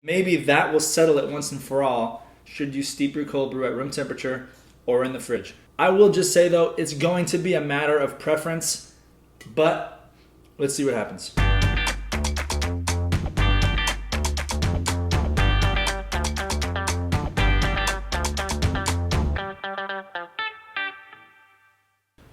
Maybe that will settle it once and for all. Should you steep your cold brew at room temperature or in the fridge? I will just say though, it's going to be a matter of preference, but let's see what happens.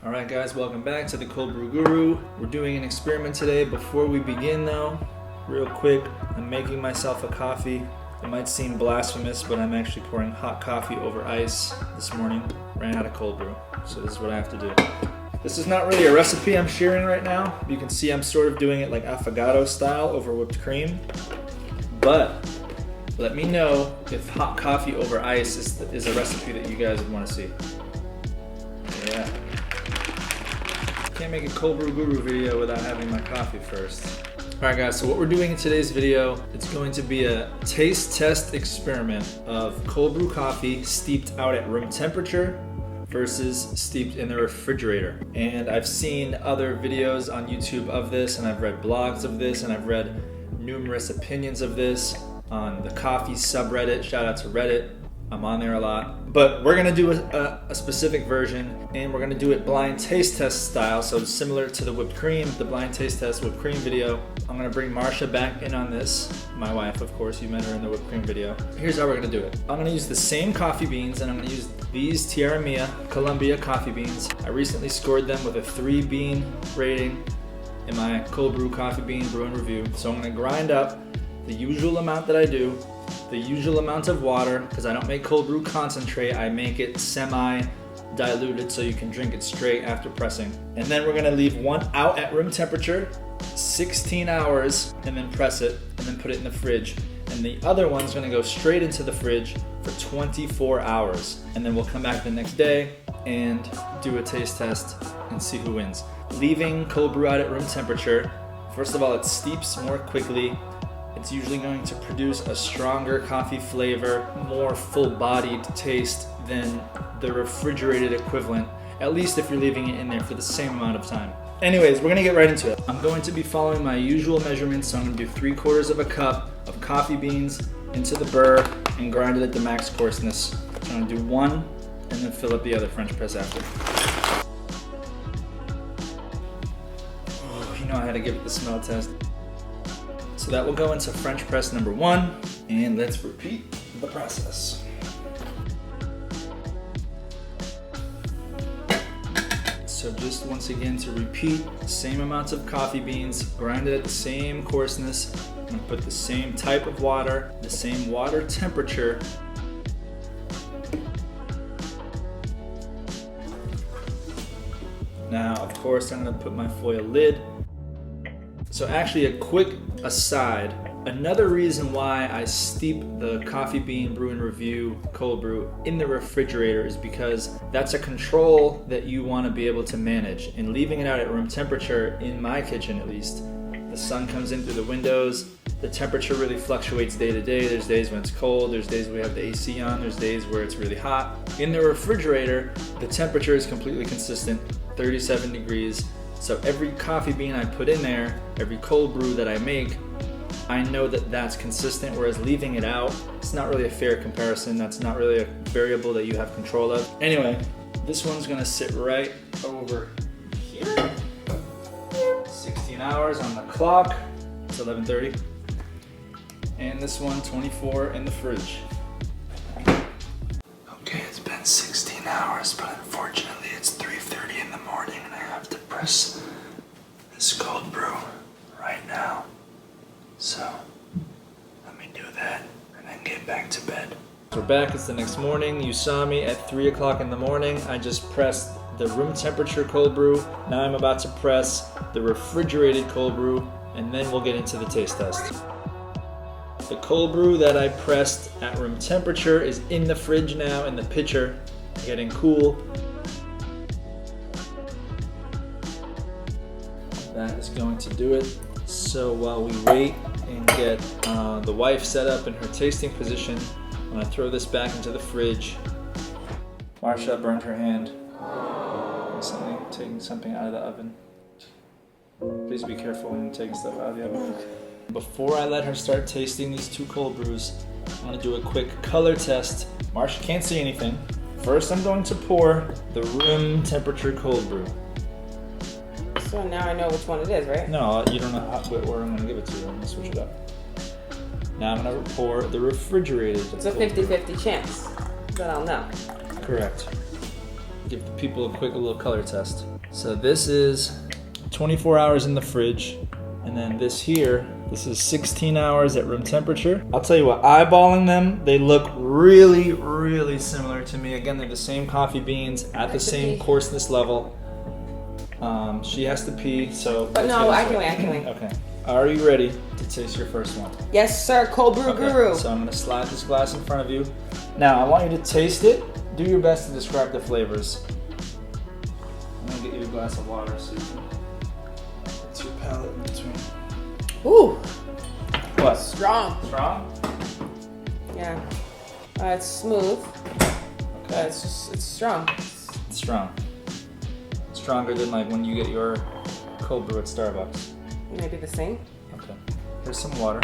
Alright guys, welcome back to the Cold Brew Guru. We're doing an experiment today. Before we begin though, real quick, I'm making myself a coffee. It might seem blasphemous, but I'm actually pouring hot coffee over ice this morning. Ran out of cold brew, so this is what I have to do. This is not really a recipe I'm sharing right now. You can see I'm sort of doing it like affogato style over whipped cream. But let me know if hot coffee over ice is a recipe that you guys would want to see. Yeah. Can't make a Cold Brew Guru video without having my coffee first. Alright guys, so what we're doing in today's video, it's going to be a taste test experiment of cold brew coffee steeped out at room temperature versus steeped in the refrigerator. And I've seen other videos on YouTube of this, and I've read blogs of this, and I've read numerous opinions of this on the coffee subreddit. Shout out to Reddit. I'm on there a lot. But we're gonna do a specific version, and we're gonna do it blind taste test style, so it's similar to the whipped cream, the blind taste test whipped cream video. I'm gonna bring Marsha back in on this, my wife, of course, you met her in the whipped cream video. Here's how we're gonna do it. I'm gonna use the same coffee beans, and I'm gonna use these Tierra Mia Colombia coffee beans. I recently scored them with a 3-bean rating in my cold brew coffee bean brew and review. So I'm gonna grind up the usual amount that I do, the usual amount of water, because I don't make cold brew concentrate, I make it semi-diluted so you can drink it straight after pressing. And then we're gonna leave one out at room temperature, 16 hours, and then press it, and then put it in the fridge. And the other one's gonna go straight into the fridge for 24 hours. And then we'll come back the next day and do a taste test and see who wins. Leaving cold brew out at room temperature, first of all, it steeps more quickly. It's usually going to produce a stronger coffee flavor, more full-bodied taste than the refrigerated equivalent, at least if you're leaving it in there for the same amount of time. Anyways, we're gonna get right into it. I'm going to be following my usual measurements, so I'm gonna do 3/4 of a cup of coffee beans into the burr and grind it at the max coarseness. So I'm gonna do one and then fill up the other French press after. Oh, you know I had to give it the smell test. So that will go into French press number 1, and let's repeat the process. So just once again to repeat, same amounts of coffee beans, grind it at the same coarseness. I'm gonna put the same type of water, the same water temperature. Now, of course, I'm gonna put my foil lid. So actually, a quick aside, another reason why I steep the coffee bean brew and review cold brew in the refrigerator is because that's a control that you want to be able to manage. And leaving it out at room temperature, in my kitchen at least, the sun comes in through the windows, the temperature really fluctuates day to day. There's days when it's cold, there's days we have the AC on, there's days where it's really hot. In the refrigerator, the temperature is completely consistent, 37 degrees. So every coffee bean I put in there, every cold brew that I make, I know that that's consistent, whereas leaving it out, it's not really a fair comparison. That's not really a variable that you have control of. Anyway, this one's gonna sit right over here. 16 hours on the clock, it's 11:30. And this one, 24 in the fridge. Okay, it's been 16 hours, but unfortunately it's 3:30 in the morning and I have to press this cold brew right now. So let me do that and then get back to bed. We're back, it's the next morning. You saw me at 3 o'clock in the morning. I just pressed the room temperature cold brew. Now I'm about to press the refrigerated cold brew, and then we'll get into the taste test. The cold brew that I pressed at room temperature is in the fridge now in the pitcher, getting cool. That is going to do it. So while we wait and get the wife set up in her tasting position, I'm gonna throw this back into the fridge. Marsha burned her hand recently taking something out of the oven. Please be careful when taking stuff out of the oven. Before I let her start tasting these 2 cold brews, I'm gonna do a quick color test. Marsha can't see anything. First, I'm going to pour the room temperature cold brew. So now I know which one it is, right? No, you don't know what order I'm gonna give it to you. I'm gonna switch it up. Now I'm gonna pour the refrigerated. It's a 50-50 chance that I'll know. Correct. Give the people a quick little color test. So this is 24 hours in the fridge, and then this here, this is 16 hours at room temperature. I'll tell you what, eyeballing them, they look really, really similar to me. Again, they're the same coffee beans at the same coarseness level. She has to pee, so. But no, I can wait. Okay. Are you ready to taste your first one? Yes, sir. Cold Brew Guru. So I'm gonna slide this glass in front of you. Now I want you to taste it. Do your best to describe the flavors. I'm gonna get you a glass of water so you can put your palate in between. Ooh. What? Strong. Strong? Yeah. It's smooth. Okay. It's strong. It's strong. Stronger than like when you get your cold brew at Starbucks. Maybe the same. Okay. Here's some water.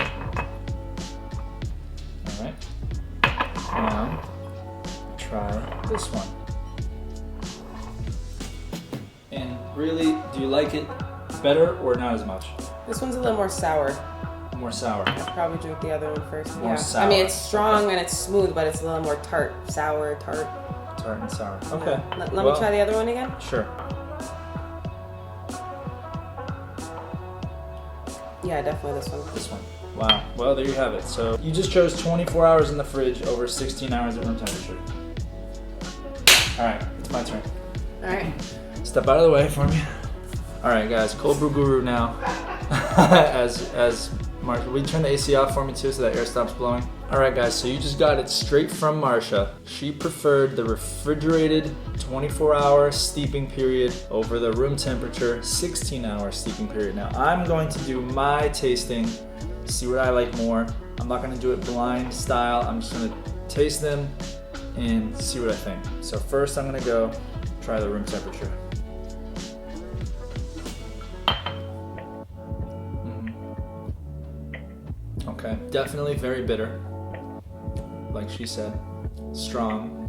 All right. Now try this one. And really, do you like it better or not as much? This one's a little more sour. More sour. I'll probably drink the other one first. More sour. I mean, it's strong and it's smooth, but it's a little more tart, sour, tart. Tart and sour. Okay. Let me try the other one again. Sure. Yeah, definitely this one. This one. Wow. Well, there you have it. So you just chose 24 hours in the fridge over 16 hours at room temperature. All right, it's my turn. All right. Step out of the way for me. All right, guys. Cold Brew Guru now. as Marsha, will you turn the AC off for me too so that air stops blowing? All right, guys. So you just got it straight from Marsha. She preferred the refrigerated 24-hour steeping period over the room temperature 16-hour steeping period. Now I'm going to do my tasting, see what I like more. I'm not going to do it blind style. I'm just going to taste them and see what I think. So first, I'm going to go try the room temperature. Okay, definitely very bitter, like she said. Strong.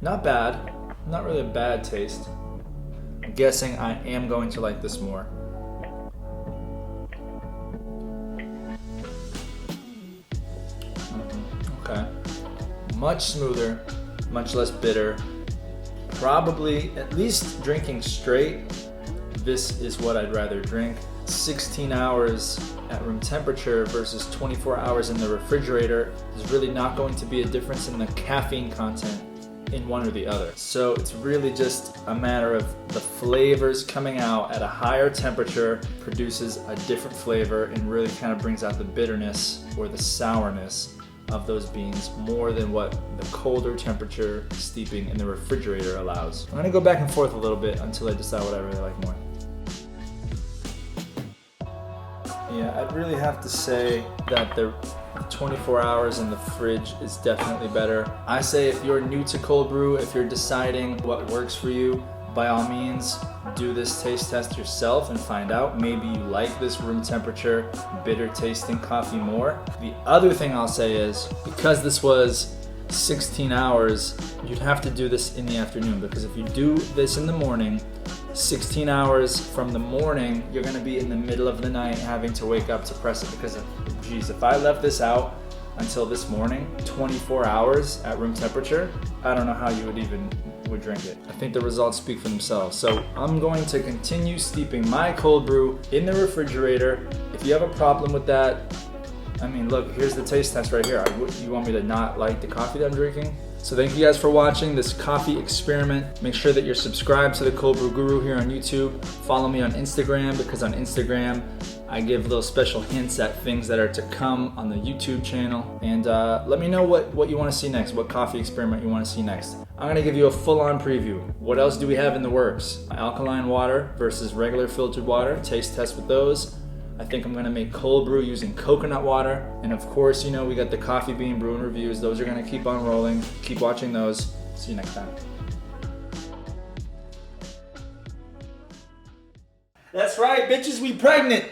Not bad, not really a bad taste. I'm guessing I am going to like this more. Okay, much smoother, much less bitter. Probably, at least drinking straight, this is what I'd rather drink. 16 hours at room temperature versus 24 hours in the refrigerator is really not going to be a difference in the caffeine content in one or the other. So it's really just a matter of the flavors coming out at a higher temperature produces a different flavor and really kind of brings out the bitterness or the sourness of those beans more than what the colder temperature steeping in the refrigerator allows. I'm gonna go back and forth a little bit until I decide what I really like more. Yeah, I'd really have to say that the 24 hours in the fridge is definitely better. I say if you're new to cold brew, if you're deciding what works for you, by all means, do this taste test yourself and find out. Maybe you like this room temperature, bitter tasting coffee more. The other thing I'll say is, because this was 16 hours, you'd have to do this in the afternoon, because if you do this in the morning, 16 hours from the morning, you're gonna be in the middle of the night having to wake up to press it, because geez, if I left this out until this morning, 24 hours at room temperature, I don't know how you would drink it. I think the results speak for themselves. So I'm going to continue steeping my cold brew in the refrigerator. If you have a problem with that, I mean, look, here's the taste test right here. You want me to not like the coffee that I'm drinking? So thank you guys for watching this coffee experiment. Make sure that you're subscribed to the Cold Brew Guru here on YouTube. Follow me on Instagram, because on Instagram, I give little special hints at things that are to come on the YouTube channel. And let me know what you want to see next, what coffee experiment you want to see next. I'm gonna give you a full-on preview. What else do we have in the works? Alkaline water versus regular filtered water, taste test with those. I think I'm gonna make cold brew using coconut water. And of course, you know, we got the coffee bean brewing reviews. Those are gonna keep on rolling. Keep watching those. See you next time. That's right, bitches, we pregnant.